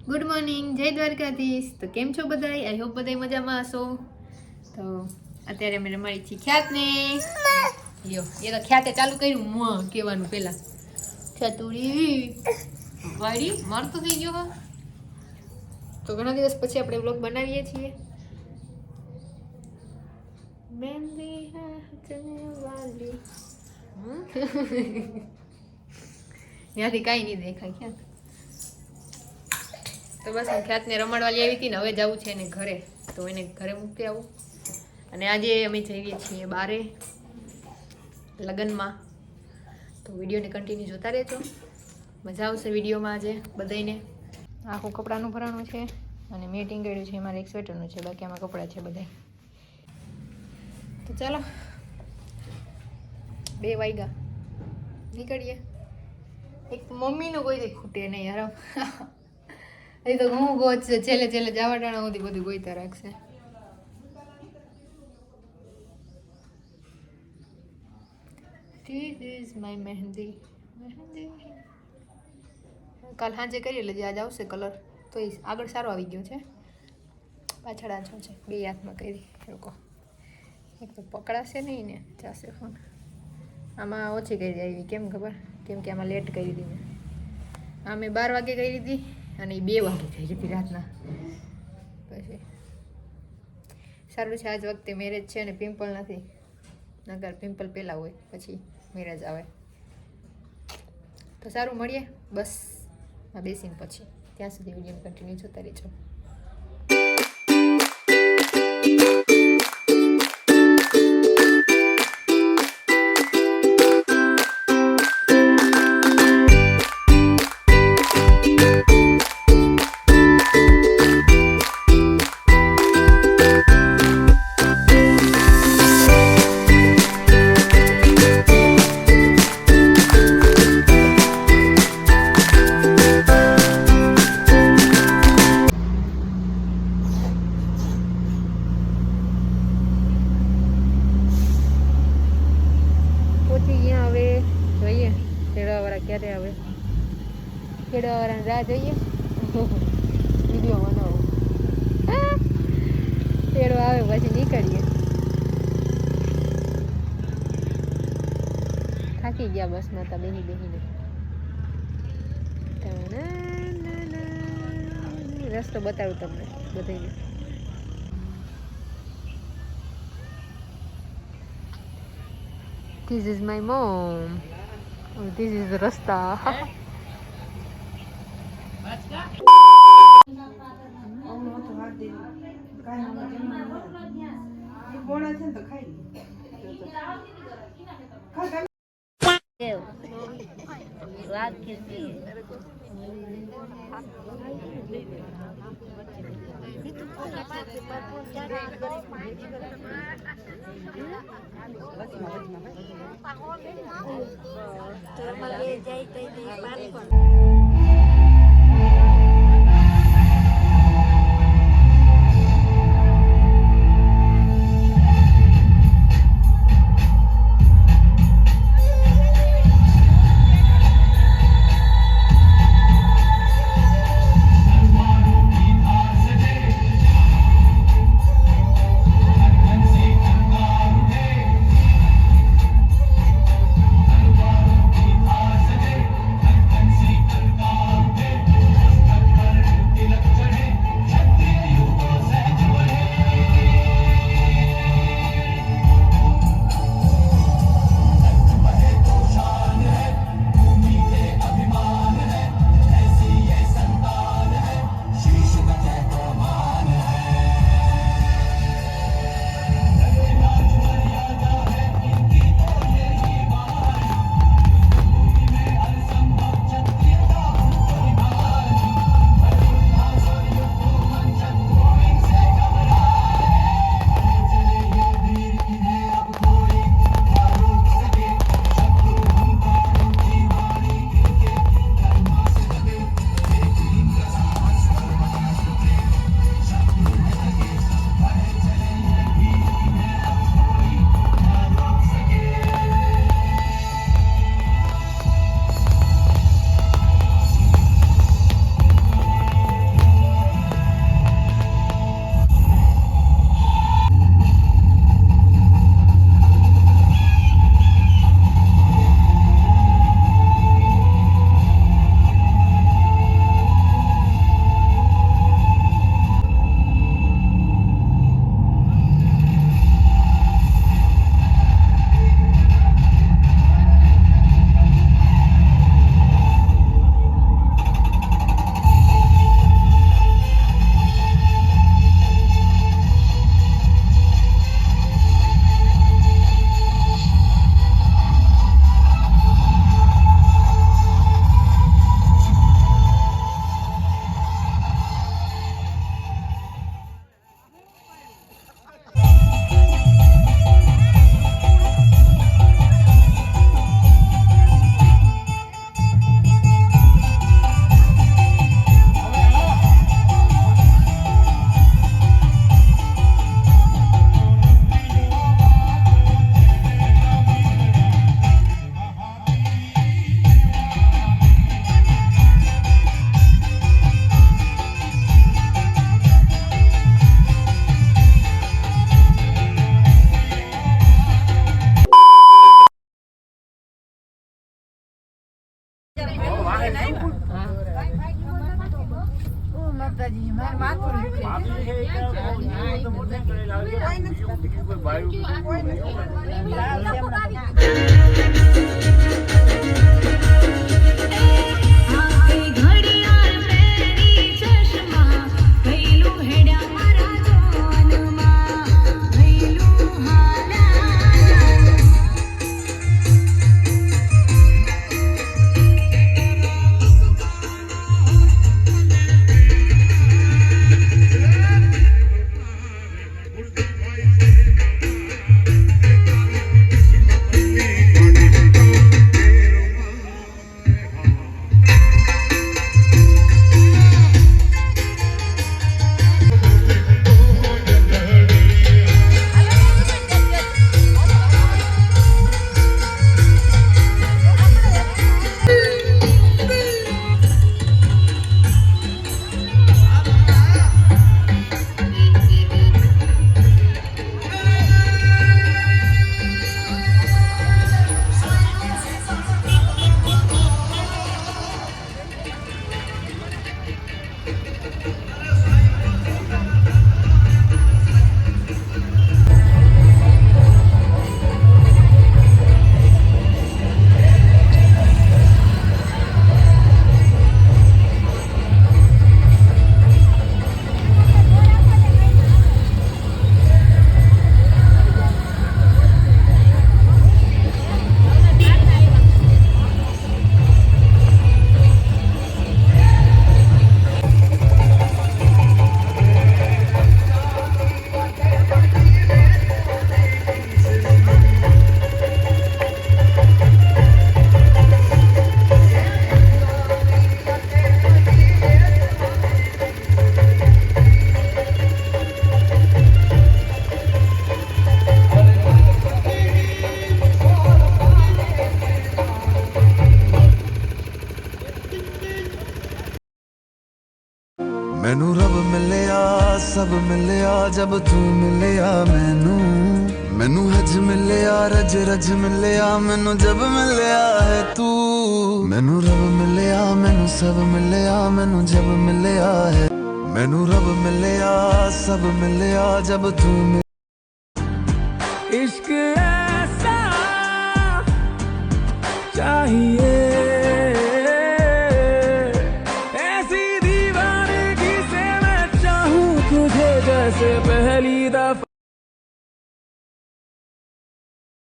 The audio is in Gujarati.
ગુડ મોર્નિંગ, જય દ્વારકાધીશ. તો કેમ છો બધાય? આઈ હોપ બધાય મજામાં હશો. તો અત્યારે અમે રમાડી છીએ ખ્યાતને. લ્યો, એ તો ખ્યાતે ચાલુ કર્યું મું કહેવાનું પહેલા. ખ્યાતુડી વાડી મારતો થઈ ગયો. હા, તો ઘણા દિવસ પછી આપણે વ્લોગ બનાવીએ છીએ. મહેંદી હાથને વાલી. ત્યાંથી કાંઈ નહીં દેખાય ખ્યાત. તો બસ હું ખ્યાતને રમાડવા લઈ આવી હતી ને હવે જવું છે એને ઘરે, તો એને ઘરે મૂકી આવું. અને આજે અમે જઈએ છીએ બારે લગ્નમાં. તો વિડીયોને કન્ટિન્યુ જોતા રહેજો, મજા આવશે વિડીયોમાં. આજે બધાને આખું કપડાનું ભરાણું છે અને મેં ટીંગાડ્યું છે મારે એક સ્વેટરનું છે, બાકી આમાં કપડાં છે બધા. તો ચાલો 2 વાગ્યા નીકળીએ. એક મમ્મીનું કોઈ દી ખૂટે નહીં યાર. એ તો હું ગોત છે છેલ્લે જવા ટાણા સુધી બધું ગોઈતા રાખશે. This is my મહેંદી. કાલ સાંજે કરી એટલે આજ આવશે કલર. તો એ આગળ સારો આવી ગયો છે, પાછળ આછો છે. 2 હાથમાં કરી લોકો. એક તો પકડાશે નહીં ને જશે ફોન. આમાં ઓછી કરી આવી, કેમ ખબર? કેમ કે આમાં લેટ કરી હતી મેં. આ મેં 12 વાગે કરી હતી અને 2 વાગે થઈ હતી રાતના. પછી સારું છે આજ વખતે મેરેજ છે અને પિમ્પલ નથી, નકર પિમ્પલ પહેલાં હોય પછી મેરેજ આવે. તો સારું, મળીએ બસ આ બેસીને પછી. ત્યાં સુધી વિડીયો કન્ટિન્યુ જોતા રહેજો. ક્યારે આવે ખેડવાવાળાને રાહ જોઈએ. વિડીયો બનાવો, ખેડો આવે પછી નીકળીએ. થાકી ગયા બસમાં તા બેહીને. રસ્તો બતાવું તમને બધાને. This is my mom. This is Rasta. માતાજી મારે માથું मैनू रब मिलया सब मिलया जब तू मिलया मैनू मैनू हज मिलया रज रज मिलया मैनू जब मिलया है तू मैनू रब मिलया मैनू सब मिलया मैनू जब मिलया है मैनू रब मिलया सब मिलया जब तू इश्क ऐसा चाहिए ऐसी दीवानगी से मैं चाहूं तुझे जैसे पहली दफा